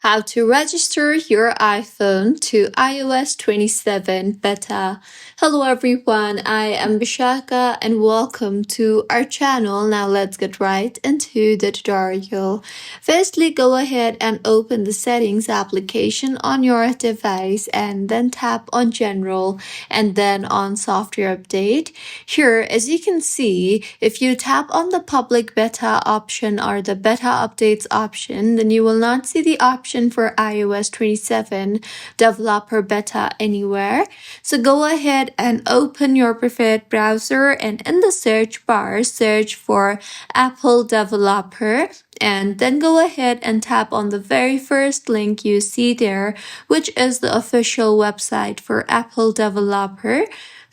How to register your iPhone to iOS 27 beta. Hello everyone, I am Bishaka and welcome to our channel. Now let's get right into the tutorial. Firstly, go ahead and open the settings application on your device and then tap on general and then on software update. Here, as you can see, if you tap on the public beta option or the beta updates option, then you will not see the option for iOS 27 developer beta anywhere. So go ahead and open your preferred browser and in the search bar, search for Apple developer. And then go ahead and tap on the very first link you see there, which is the official website for Apple developer.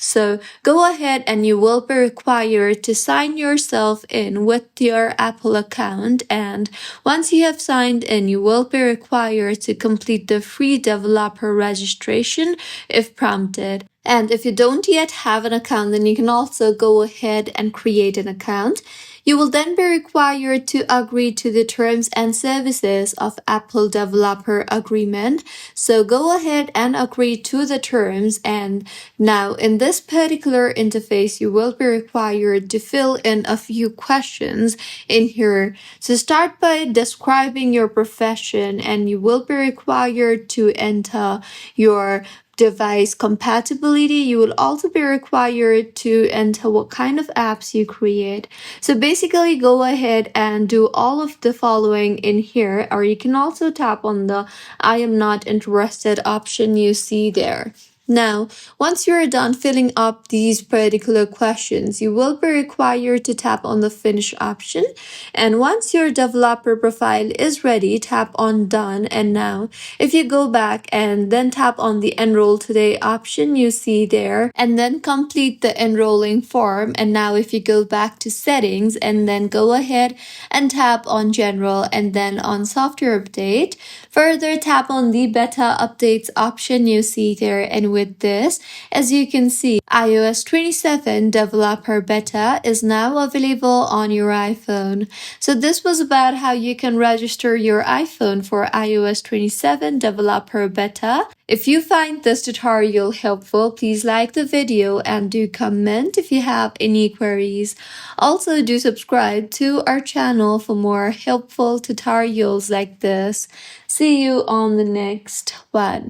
So go ahead and you will be required to sign yourself in with your Apple account. And once you have signed in, you will be required to complete the free developer registration if prompted. And if you don't yet have an account, then you can also go ahead and create an account. You will then be required to agree to the terms and services of Apple Developer Agreement. So go ahead and agree to the terms. And now in this particular interface, you will be required to fill in a few questions in here. So start by describing your profession and you will be required to enter your device compatibility. You will also be required to enter what kind of apps you create. So basically go ahead and do all of the following in here, or you can also tap on the I am not interested option you see there. Now, once you're done filling up these particular questions, you will be required to tap on the finish option. And once your developer profile is ready, tap on done. And now, if you go back and then tap on the enroll today option you see there, and then complete the enrolling form. And now if you go back to settings and then go ahead and tap on general and then on software update, further tap on the beta updates option you see there. And with this, as you can see, iOS 27 developer beta is now available on your iPhone. So this was about how you can register your iPhone for iOS 27 developer beta. If you find this tutorial helpful, please like the video and do comment if you have any queries. Also, do subscribe to our channel for more helpful tutorials like this. See you on the next one.